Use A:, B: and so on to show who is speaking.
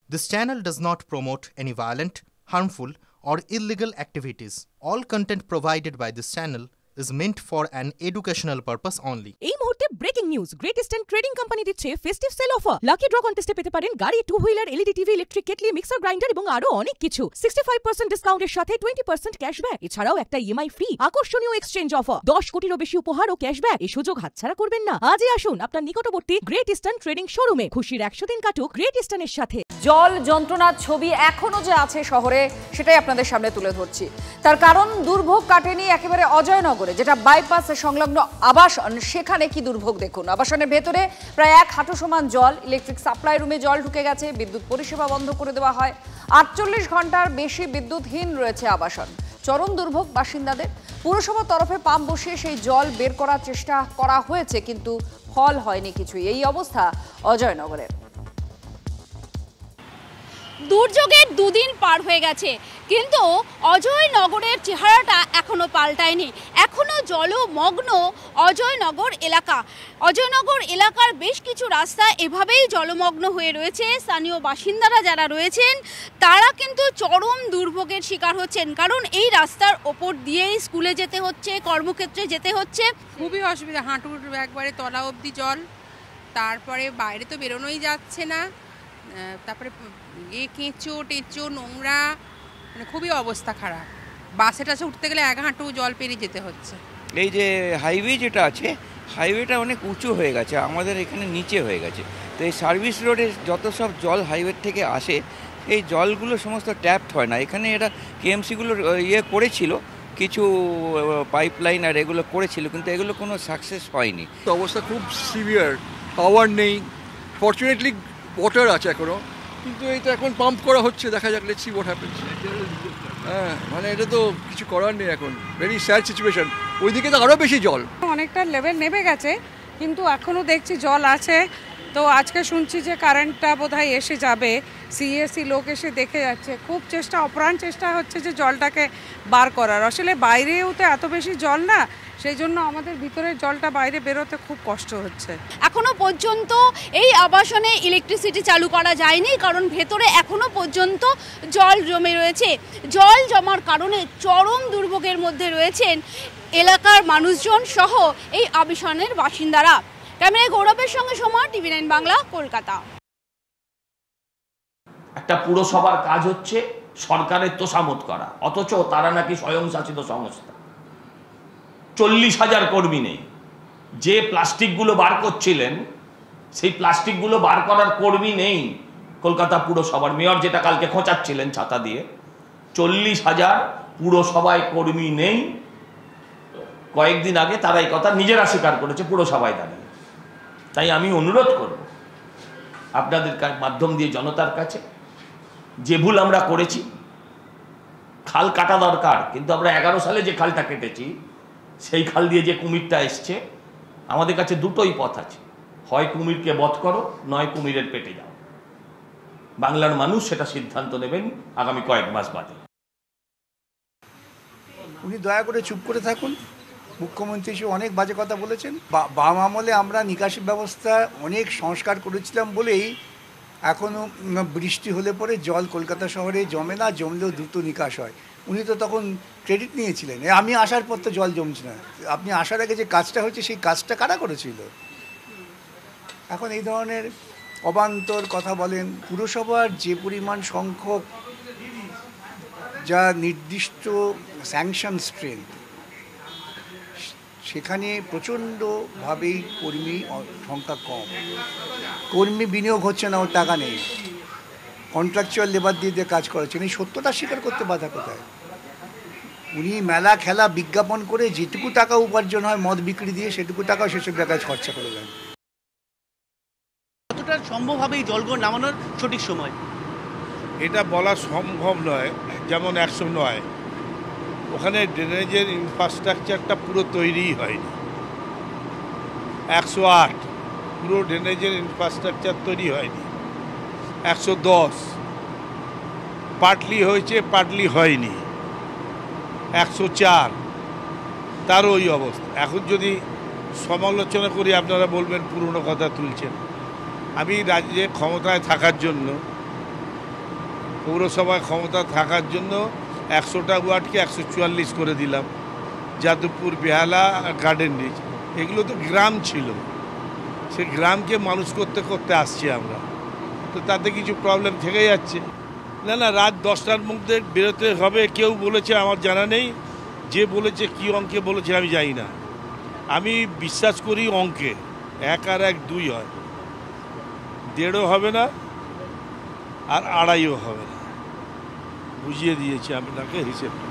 A: This channel does not promote any violent, harmful, or illegal activities. All content provided by this channel is meant for an educational purpose only.
B: এই মুহূর্তে breaking news, Great Eastern trading company দিচ্ছে festive sale offer. Lucky draw কন্টেস্টে পেতে পারেন গাড়ি, two wheeler, LED TV, electric kettle, mixer grinder এবং আরো অনেক কিছু। 65% ডিসকাউন্টের সাথে 20% ক্যাশব্যাক, এছাড়াও একটা ইএমআই ফ্রি, আকর্ষণীয় এক্সচেঞ্জ অফার, 10 কোটিরও বেশি উপহার ও ক্যাশব্যাক। এই সুযোগ হাতছাড়া করবেন না। আজই আসুন আপনার নিকটবর্তী গ্রেট ইস্টার্ন ট্রেডিং শোরুমে। খুশির 100 দিন কাটুক গ্রেট ইস্টার্নের সাথে।
C: জল যন্ত্রণার ছবি এখনো যে আছে শহরে, সেটাই আপনাদের সামনে তুলে ধরছি। তার কারণ দুর্ভোগ কাটেনি একেবারে অজয়নগরে, যেটা বাইপাস সংলগ্ন আবাসন, সেখানে কি দুর্ভোগ দেখুন। আবাসনের ভেতরে প্রায় 1 হাঁটু সমান জল, ইলেকট্রিক সাপ্লাই রুমে জল ঢুকে গেছে, বিদ্যুৎ পরিষেবা বন্ধ করে দেওয়া হয়। 48 ঘন্টার বেশি বিদ্যুৎহীন রয়েছে আবাসন। চরম দুর্ভোগ বাসিন্দাদের। পুরসভার তরফে পাম্প বসিয়ে সেই জল বের করার চেষ্টা করা হয়েছে, কিন্তু ফল হয়নি কিছুই। এই অবস্থা অজয়নগরের।
D: দুর্যোগের দুদিন পার হয়ে গেছে, কিন্তু অজয়নগরের চেহারাটা এখনো পাল্টায়নি। এখনো জলমগ্ন অজয়নগর এলাকা। অজয়নগর এলাকার বেশ কিছু রাস্তা এভাবেই জলমগ্ন হয়ে রয়েছে। স্থানীয় বাসিন্দারা যারা রয়েছেন তারা কিন্তু চরম দুর্ভোগের শিকার হচ্ছেন, কারণ এই রাস্তার ওপর দিয়েই স্কুলে যেতে হচ্ছে, কর্মক্ষেত্রে যেতে হচ্ছে।
E: খুবই অসুবিধা, হাঁটুর একবারে তলা অবধি জল, তারপরে বাইরে তো বেরোনোই যাচ্ছে না, তারপরে কেঁচো টেঁচো নোংরা, মানে খুবই অবস্থা খারাপ। বাসে টাসে উঠতে গেলে 1 হাঁটু জল পেরিয়ে যেতে হচ্ছে।
F: এই যে হাইওয়ে যেটা আছে, হাইওয়েটা অনেক উঁচু হয়ে গেছে, আমাদের এখানে নিচে হয়ে গেছে। তো এই সার্ভিস রোডে যত সব জল হাইওয়ে থেকে আসে, এই জলগুলো সমস্ত ট্যাপড হয় না। এখানে এরা কেএমসিগুলো করেছিল, কিছু পাইপলাইন আর এগুলো করেছিল, কিন্তু এগুলো কোনো সাকসেস হয়নি।
G: অবস্থা খুব সিভিয়ার, পাওয়ার নেই। ফর্চুনেটলি ওয়াটার আছে এখনো, কিন্তু এইটা এখন পাম্প করা হচ্ছে, দেখা যাক, লেটস সি হোয়াট হ্যাপেন্স। হ্যাঁ, মানে এটা তো কিছু করার নেই এখন, ভেরি স্যাড সিচুয়েশন। ওইদিকে তো আরও বেশি জল,
E: অনেকটা লেভেল নেমে গেছে, কিন্তু এখনও দেখছি জল আছে। তো আজকে শুনছি যে কারেন্টটা বোধহয় এসে যাবে, সিএসসি লোক এসে দেখে যাচ্ছে। খুব অপ্রাণ চেষ্টা হচ্ছে যে জলটাকে বার করার। আসলে বাইরেও তো এত বেশি জল না, সেই জন্য আমাদের ভিতরের জলটা বাইরে বেরোতে খুব কষ্ট হচ্ছে।
D: এখনো পর্যন্ত এই আবাসনে ইলেকট্রিসিটি চালু করা যায়নি, কারণ ভেতরে এখনো পর্যন্ত জল জমে রয়েছে। জল জমার কারণে চরম দুর্ভোগের মধ্যে রয়েছেন এলাকার মানুষজন সহ এই আবাসনের বাসিন্দারা। ক্যামেরায় গৌরবের সঙ্গে সময়, TV9 বাংলা, কলকাতা।
H: একটা পুরসভার কাজ হচ্ছে সরকারের তোষামত করা, অথচ তারা নাকি স্বয়ংশাসিত সংস্থা। 40,000 কর্মী নেই। যে প্লাস্টিকগুলো বার করছিলেন, সেই প্লাস্টিকগুলো বার করার কর্মী নেই কলকাতা পুরসভার। মেয়র যেটা কালকে খোঁচাচ্ছিলেন ছাতা দিয়ে, 40,000 পুরসভায় কর্মী নেই। কয়েকদিন আগে তারা এই কথা নিজেরা স্বীকার করেছে পুরসভায় দাঁড়িয়ে। তাই আমি অনুরোধ করব আপনাদের মাধ্যম দিয়ে জনতার কাছে, যে ভুল আমরা করেছি, খাল কাটা দরকার, কিন্তু আমরা 11 সালে যে খালটা কেটেছি, সেই খাল দিয়ে যে কুমিরটা এসছে, আমাদের কাছে দুটোই পথ আছে, হয় কুমিরকে বধ করো, নয় কুমিরের পেটে যাও। বাংলার মানুষ সেটা সিদ্ধান্ত নেবেন আগামী কয়েক মাস বাদে।
I: উনি দয়া করে চুপ করে থাকুন। মুখ্যমন্ত্রী এসে অনেক বাজে কথা বলেছেন। বাম আমলে আমরা নিকাশি ব্যবস্থা অনেক সংস্কার করেছিলাম বলেই এখনও বৃষ্টি হলে পরে জল কলকাতা শহরে জমে না, জমলেও দ্রুত নিকাশ হয়। উনি তো তখন ক্রেডিট নিয়েছিলেন, আমি আসার পর তো জল জমছে না। আপনি আসার আগে যে কাজটা হয়েছে, সেই কাজটা কারা করেছিল? এখন এই ধরনের অবান্তর কথা বলেন। পুরসভার যে পরিমাণ সংখ্যক যা নির্দিষ্ট স্যাংশন স্ট্রেংথ, সেখানে প্রচণ্ডভাবেই কর্মী সংখ্যা কম। কর্মী বিনিয়োগ হচ্ছে না, ওর টাকা নেই, কন্ট্রাকচুয়াল লেবার দিয়ে কাজ করাচ্ছেন। এই সত্যটা স্বীকার করতে বাধা কোথায়? উনি মেলা খেলা বিজ্ঞাপন করে যেটুকু টাকা উপার্জন হয় মদ বিক্রি দিয়ে, সেটুকু টাকাও সেসব জায়গায় খরচা করে দেন।
J: কতটা সম্ভব হবে এই জলগুলো নামানোর সঠিক সময়?
K: এটা বলা সম্ভব নয়, যেমন 109 ওখানে ড্রেনেজের ইনফ্রাস্ট্রাকচারটা পুরো তৈরিই হয়নি। 108 পুরো ড্রেনেজের ইনফ্রাস্ট্রাকচার তৈরি হয়নি। 110 পার্টলি হয়েছে, পার্টলি হয়নি। 104 তারও ওই অবস্থা। এখন যদি সমালোচনা করি, আপনারা বলবেন পুরনো কথা তুলছেন। আমি রাজ্যে ক্ষমতায় থাকার জন্য পৌরসভায় ক্ষমতা থাকার জন্য 100টা ওয়ার্ডকে 144 করে দিলাম। যাদবপুর, বেহালা, গার্ডেন রিচ এগুলো তো গ্রাম ছিল, সে গ্রামকে মানুষ করতে করতে আসছি আমরা, তো তাতে কিছু প্রবলেম থেকে যাচ্ছে। না না, রাত 10টার মধ্যে বেরোতে হবে কেউ বলেছে, আমার জানা নেই। যে বলেছে কী অঙ্কে বলেছে আমি জানি না। আমি বিশ্বাস করি অঙ্কে 1 আর 1 2 হয়, 1.5 হবে না আর 2.5 হবে না। বুঝিয়ে দিয়েছি আপনাকে হিসেবটা।